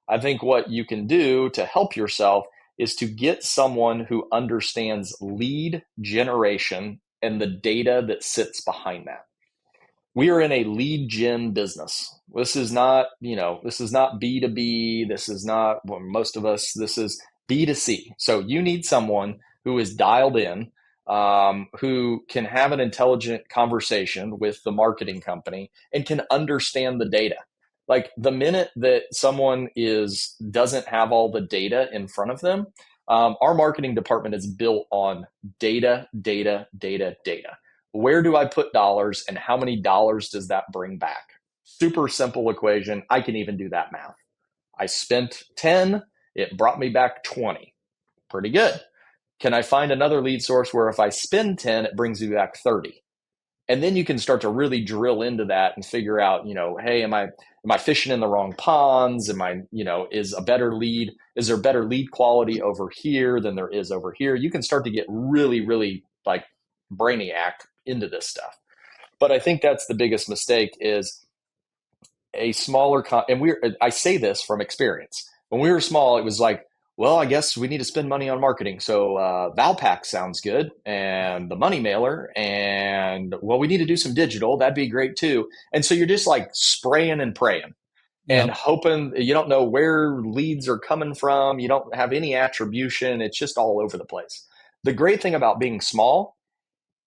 I think what you can do to help yourself is to get someone who understands lead generation and the data that sits behind that. We are in a lead gen business. This is not B2B. This is not, well, most of us, this is B2C. So you need someone who is dialed in, who can have an intelligent conversation with the marketing company and can understand the data. Like the minute that someone doesn't have all the data in front of them, our marketing department is built on data, data, data, data. Where do I put dollars and how many dollars does that bring back? Super simple equation. I can even do that math. I spent 10, it brought me back 20. Pretty good. Can I find another lead source where if I spend 10, it brings me back 30? And then you can start to really drill into that and figure out, hey, am I fishing in the wrong ponds? Is there better lead quality over here than there is over here? You can start to get really, really like brainiac into this stuff. But I think that's the biggest mistake is a smaller and I say this from experience. When we were small, it was like, well, I guess we need to spend money on marketing. So Valpak sounds good, and the money mailer, and well, we need to do some digital. That'd be great too. And so you're just like spraying and praying and Yep. hoping. You don't know where leads are coming from. You don't have any attribution. It's just all over the place. The great thing about being small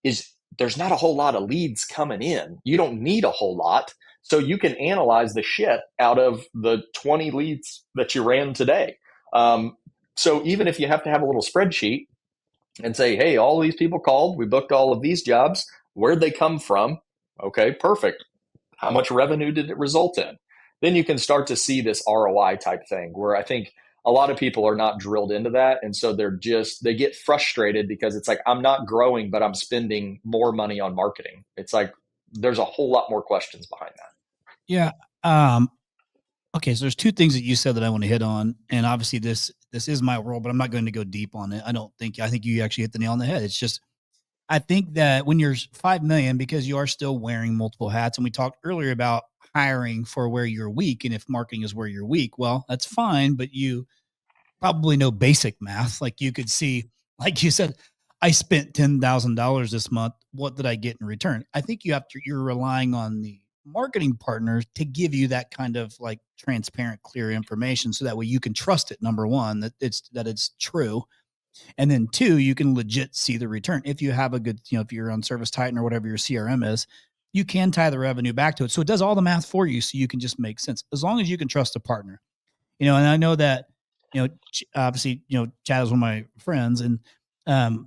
is there's not a whole lot of leads coming in. You don't need a whole lot. So you can analyze the shit out of the 20 leads that you ran today. So even if you have to have a little spreadsheet and say, hey, all these people called, we booked all of these jobs, where'd they come from? Okay, perfect. How much revenue did it result in? Then you can start to see this ROI type thing where I think a lot of people are not drilled into that. And so they get frustrated because it's like, I'm not growing, but I'm spending more money on marketing. It's like, there's a whole lot more questions behind that. Yeah. Um, okay. So there's two things that you said that I want to hit on. And obviously this is my role, but I'm not going to go deep on it. I think you actually hit the nail on the head. It's just, I think that when you're 5 million, because you are still wearing multiple hats, and we talked earlier about hiring for where you're weak. And if marketing is where you're weak, well, that's fine, but you probably know basic math. Like you could see, like you said, I spent $10,000 this month. What did I get in return? I think you're relying on the marketing partners to give you that kind of like transparent, clear information. So that way you can trust it. Number one, that it's true. And then two, you can legit see the return. If you have a good, if you're on Service Titan or whatever your CRM is, you can tie the revenue back to it. So it does all the math for you. So you can just make sense as long as you can trust a partner. And I know that, obviously, Chad is one of my friends, and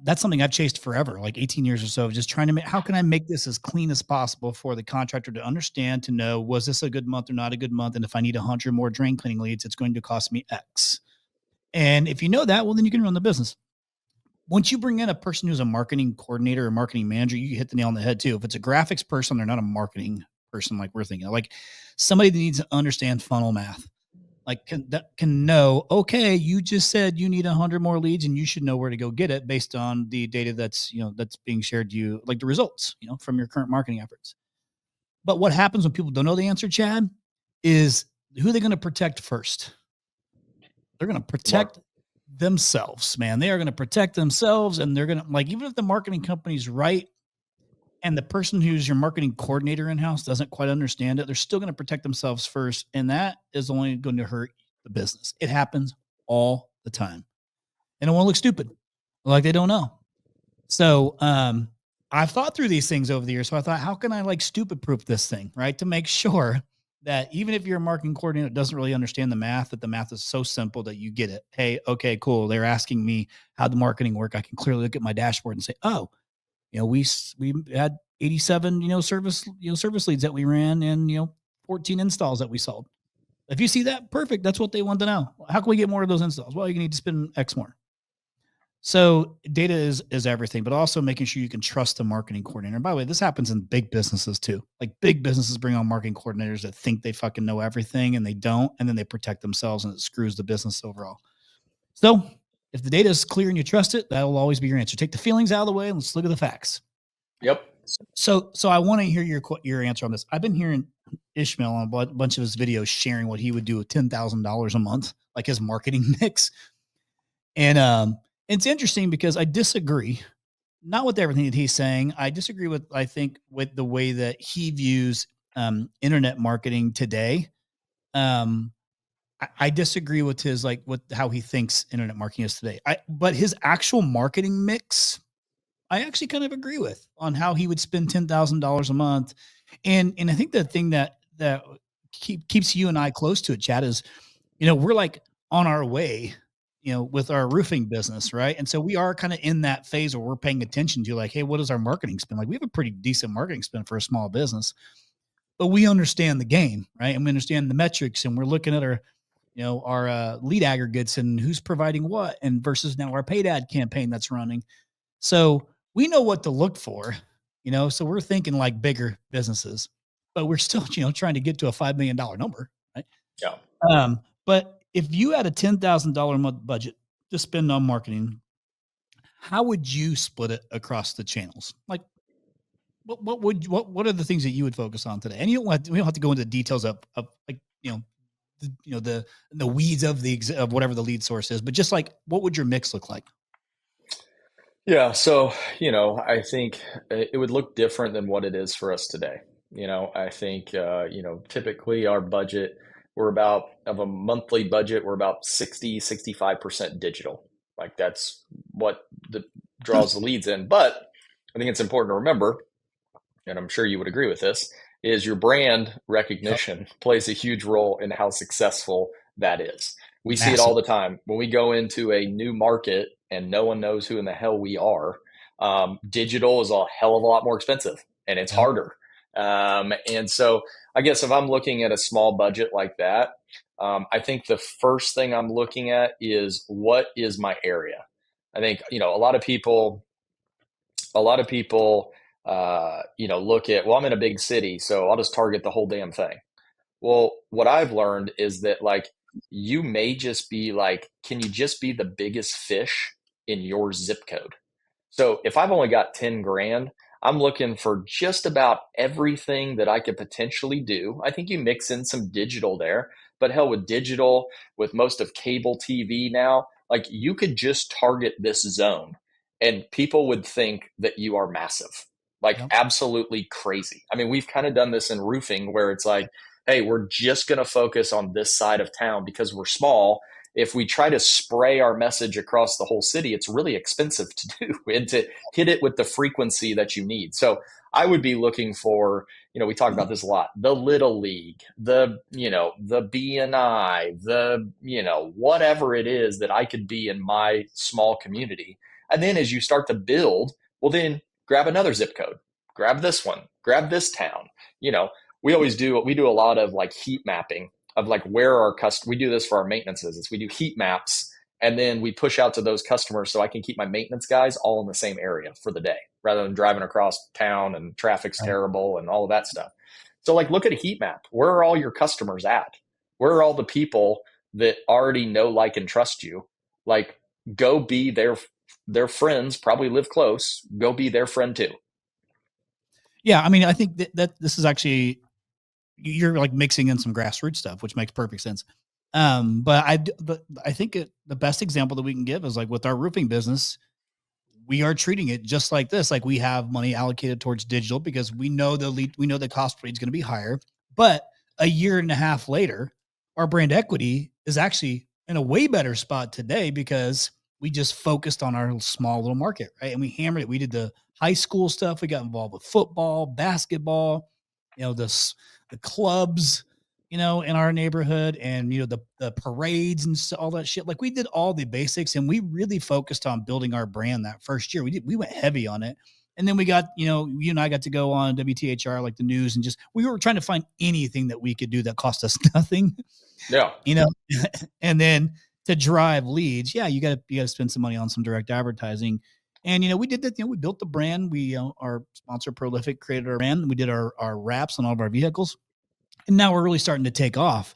that's something I've chased forever, like 18 years or so, just trying to how can I make this as clean as possible for the contractor to understand, to know, was this a good month or not a good month? And if I need 100 more drain cleaning leads, it's going to cost me X. And if you know that, well, then you can run the business. Once you bring in a person who's a marketing coordinator or marketing manager, you hit the nail on the head too. If it's a graphics person, they're not a marketing person like we're thinking. Like somebody that needs to understand funnel math, like can know, okay, you just said you need 100 more leads and you should know where to go get it based on the data that's being shared to you, like the results, from your current marketing efforts. But what happens when people don't know the answer, Chad, is who they're going to protect first. They're going to Mark. protect themselves, man. They are going to protect themselves, and they're going to, like, even if the marketing company's right and the person who's your marketing coordinator in house doesn't quite understand it, they're still going to protect themselves first. And that is only going to hurt the business. It happens all the time. And it won't look stupid, like they don't know. So I've thought through these things over the years. So I thought, how can I like stupid proof this thing, right? To make sure that even if you're a marketing coordinator that doesn't really understand the math, that the math is so simple that you get it. Hey, okay, cool. They're asking me how the marketing work. I can clearly look at my dashboard and say, oh, we had 87, service leads that we ran, and 14 installs that we sold. If you see that, perfect. That's what they want to know. How can we get more of those installs? Well, you need to spend X more. So data is everything, but also making sure you can trust the marketing coordinator. And by the way, this happens in big businesses too. Like big businesses bring on marketing coordinators that think they fucking know everything, and they don't, and then they protect themselves, and it screws the business overall. So if the data is clear and you trust it, that will always be your answer. Take the feelings out of the way and let's look at the facts. Yep. So I want to hear your answer on this. I've been hearing Ishmael on a bunch of his videos sharing what he would do with $10,000 a month, like his marketing mix. And it's interesting because I disagree, not with everything that he's saying. I disagree with, I think, with the way that he views internet marketing today. Um, I disagree with his, like, with how he thinks internet marketing is today. But his actual marketing mix, I actually kind of agree with, on how he would spend $10,000 a month. And I think the thing that keeps you and I close to it, Chad, is, we're like on our way, with our roofing business, right? And so we are kind of in that phase where we're paying attention to, like, hey, what is our marketing spend? Like, we have a pretty decent marketing spend for a small business, but we understand the game, right? And we understand the metrics, and we're looking at our lead aggregates and who's providing what, and versus now our paid ad campaign that's running. So we know what to look for, so we're thinking like bigger businesses, but we're still, trying to get to a $5 million number, right? Yeah. But if you had a $10,000 a month budget to spend on marketing, how would you split it across the channels? Like, what are the things that you would focus on today? And we don't have to go into details of like, the weeds of whatever the lead source is, but just like, what would your mix look like? Yeah, so, I think it would look different than what it is for us today. I think, typically our budget, of a monthly budget, we're about 65% digital. Like that's what draws the leads in. But I think it's important to remember, and I'm sure you would agree with this, is your brand Yep. recognition plays a huge role in how successful that is. We see it Massive. all the time when we go into a new market and no one knows who in the hell we are. Digital is a hell of a lot more expensive and it's Yep. harder. And so I guess if I'm looking at a small budget like that, I think the first thing I'm looking at is what is my area. I think a lot of people look at, well, I'm in a big city, so I'll just target the whole damn thing. Well, what I've learned is that like you may just be like, can you just be the biggest fish in your zip code? So if I've only got 10 grand, I'm looking for just about everything that I could potentially do. I think you mix in some digital there, but hell, with digital, with most of cable TV now, like you could just target this zone and people would think that you are massive, like Yep. absolutely crazy. I mean, we've kind of done this in roofing where it's like, hey, we're just going to focus on this side of town because we're small. If we try to spray our message across the whole city, it's really expensive to do and to hit it with the frequency that you need. So I would be looking for, we talk about this a lot, the little league, the BNI, whatever it is that I could be in my small community. And then as you start to build, well, then grab another zip code, grab this one, grab this town. You know, we do a lot of like heat mapping of like where our we do this for our maintenances is we do heat maps and then we push out to those customers so I can keep my maintenance guys all in the same area for the day rather than driving across town and traffic's Right. terrible and all of that stuff. So like look at a heat map. Where are all your customers at? Where are all the people that already know, like, and trust you? Like go be their friends, probably live close. Go be their friend too. Yeah, I mean, I think that this is actually, you're like mixing in some grassroots stuff, which makes perfect sense. But I think the best example that we can give is like with our roofing business, we are treating it just like this. Like we have money allocated towards digital because we know the cost per lead is going to be higher. But a year and a half later, our brand equity is actually in a way better spot today because we just focused on our small little market, right? And we hammered it. We did the high school stuff. We got involved with football, basketball, you know, the clubs, in our neighborhood, and the parades and all that shit. Like we did all the basics, and we really focused on building our brand that first year. We went heavy on it, and then we got you and I got to go on WTHR, like the news, and just we were trying to find anything that we could do that cost us nothing, Yeah. you know. And then to drive leads, yeah, you got to spend some money on some direct advertising. And we did that. We built the brand. We our sponsor Prolific created our brand. We did our wraps on all of our vehicles, and now we're really starting to take off,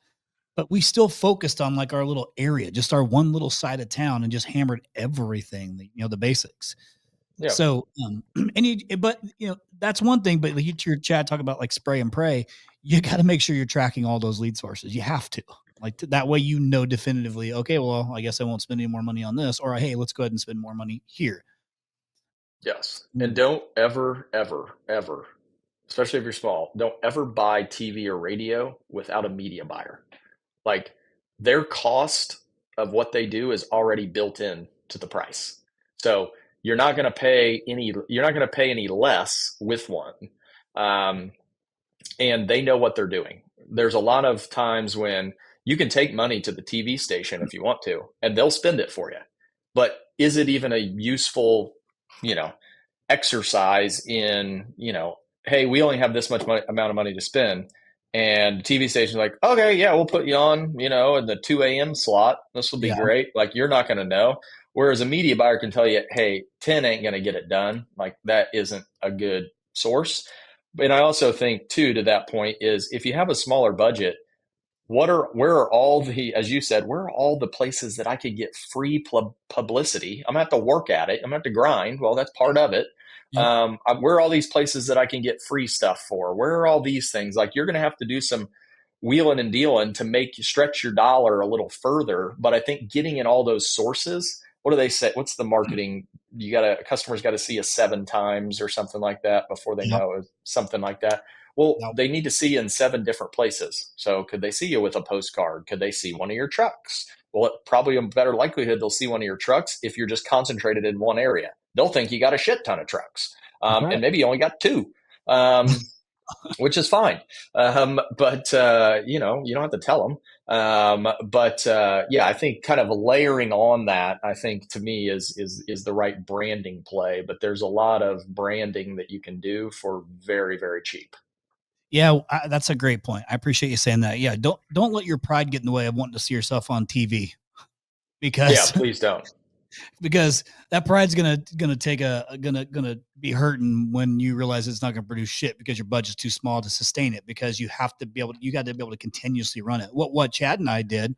but we still focused on like our little area, just our one little side of town, and just hammered everything, the basics. Yeah. So, but that's one thing. But like to your chat, talk about like spray and pray. You got to make sure you're tracking all those lead sources. You have to, like, that way, definitively, okay, well, I guess I won't spend any more money on this, or hey, let's go ahead and spend more money here. Yes. And Mm. don't ever, ever, ever, especially if you're small, don't ever buy TV or radio without a media buyer. Like their cost of what they do is already built in to the price. So you're not going to pay any less with one. Um, and they know what they're doing. There's a lot of times when you can take money to the TV station if you want to, and they'll spend it for you. But is it even a useful, you know, exercise in, hey, we only have this much amount of money to spend. And the TV station's like, okay, yeah, we'll put you on, in the 2 a.m. slot. This will be Yeah. great. Like, you're not going to know. Whereas a media buyer can tell you, hey, 10 ain't going to get it done. Like, that isn't a good source. And I also think, too, to that point, is if you have a smaller budget, where are all the, as you said, where are all the places that I could get free publicity? I'm gonna have to work at it. I'm gonna have to grind. Well, that's part of it. Yep. Where are all these places that I can get free stuff for? Where are all these things? Like you're gonna have to do some wheeling and dealing to make you stretch your dollar a little further. But I think getting in all those sources, what do they say? What's the marketing? Customers got to see us 7 times or something like that before they Yep. know it, something like that. Well, Yep. they need to see you in 7 different places. So could they see you with a postcard? Could they see one of your trucks? Well, probably a better likelihood they'll see one of your trucks if you're just concentrated in one area. They'll think you got a shit ton of trucks, That's and right. maybe you only got two, which is fine. But you don't have to tell them. But yeah, I think kind of layering on that, I think to me is the right branding play. But there's a lot of branding that you can do for very, very cheap. Yeah, that's a great point. I appreciate you saying that. Yeah, don't let your pride get in the way of wanting to see yourself on TV Yeah, because please don't. because that pride's gonna take gonna be hurting when you realize it's not gonna produce shit because your budget's too small to sustain it because you got to be able to continuously run it. What Chad and I did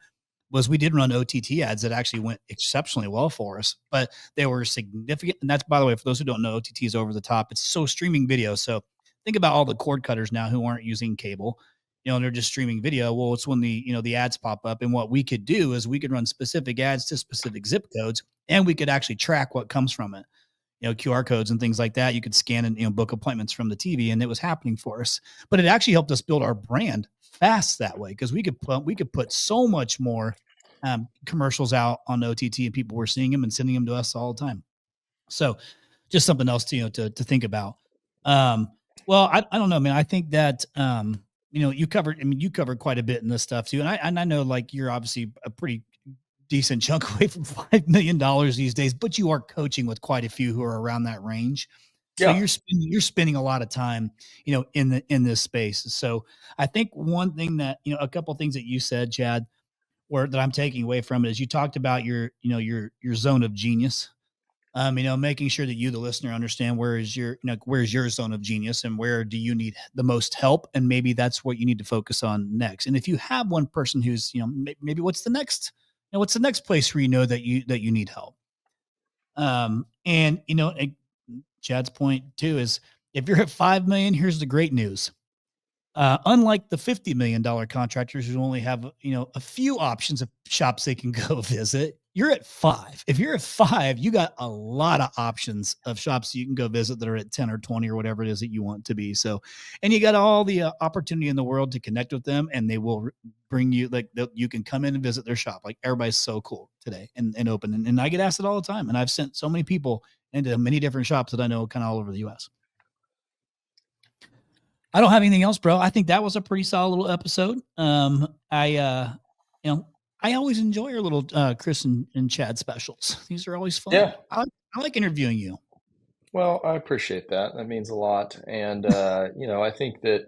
was we did run OTT ads that actually went exceptionally well for us, but they were significant. And that's, by the way, for those who don't know, OTT is over the top. It's so streaming video. So think about all the cord cutters now who aren't using cable, and they're just streaming video. Well, it's when the ads pop up. And what we could do is we could run specific ads to specific zip codes and we could actually track what comes from it. QR codes and things like that. You could scan and book appointments from the TV, and it was happening for us. But it actually helped us build our brand fast that way because we could put so much more commercials out on OTT, and people were seeing them and sending them to us all the time. So just something else to think about. Um, well, I don't know, man. I think that you covered quite a bit in this stuff too, and I know like you're obviously a pretty decent chunk away from $5 million these days, but you are coaching with quite a few who are around that range. So Yeah. you're spending a lot of time, in this space. So I think one thing that, a couple of things that you said, Chad, or that I'm taking away from it is you talked about your zone of genius. Making sure that you, the listener, understand where's your zone of genius and where do you need the most help, and maybe that's what you need to focus on next. And if you have one person who's, maybe what's the next place where that you need help. And Chad's point too is if you're at 5 million, here's the great news. Unlike the $50 million contractors who only have, a few options of shops they can go visit, you're at five. If you're at five, you got a lot of options of shops you can go visit that are at 10 or 20 or whatever it is that you want to be. So, and you got all the opportunity in the world to connect with them, and they will bring you like you can come in and visit their shop. Like everybody's so cool today and open. And I get asked it all the time. And I've sent so many people into many different shops that I know kind of all over the US. I don't have anything else, bro. I think that was a pretty solid little episode. You know, I always enjoy your little Chris and Chad specials. These are always Yeah. fun. I like interviewing you. Well, I appreciate that. That means a lot. And, I think that,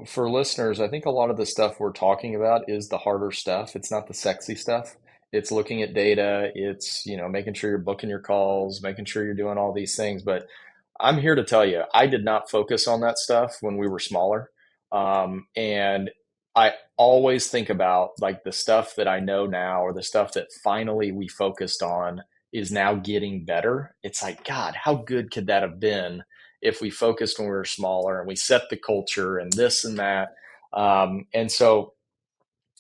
for listeners, I think a lot of the stuff we're talking about is the harder stuff. It's not the sexy stuff. It's looking at data. It's, making sure you're booking your calls, making sure you're doing all these things. But I'm here to tell you, I did not focus on that stuff when we were smaller. And I always think about like the stuff that I know now or the stuff that finally we focused on is now getting better. It's like, God, how good could that have been if we focused when we were smaller and we set the culture and this and that? And so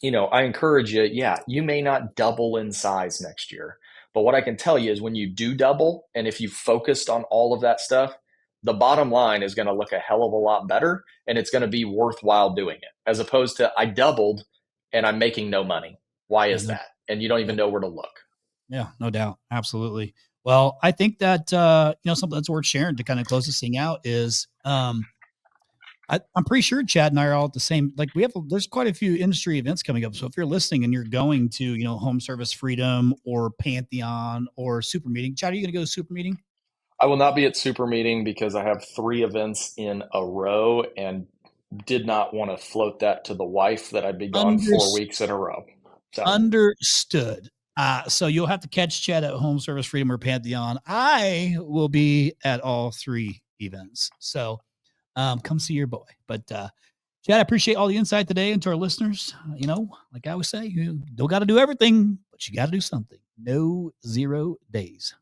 I encourage you, yeah, you may not double in size next year. But what I can tell you is when you do double, and if you focused on all of that stuff, the bottom line is going to look a hell of a lot better and it's going to be worthwhile doing it as opposed to I doubled and I'm making no money. Why Yeah, is no, that? And you don't even yeah, know where to look. yeah, no doubt, absolutely. Well, I think that something that's worth sharing to kind of close this thing out is I'm pretty sure Chad and I are all at the same. Like there's quite a few industry events coming up. So if you're listening and you're going to, Home Service Freedom or Pantheon or Super Meeting, Chad, are you going to go to Super Meeting? I will not be at Super Meeting because I have 3 events in a row and did not want to float that to the wife that I'd be gone Under, 4 weeks in a row. So Understood. So you'll have to catch Chad at Home Service Freedom or Pantheon. I will be at all three events. So come see your boy. But Chad, I appreciate all the insight today. And to our listeners, like I always say, you don't got to do everything, but you got to do something. No 0 days.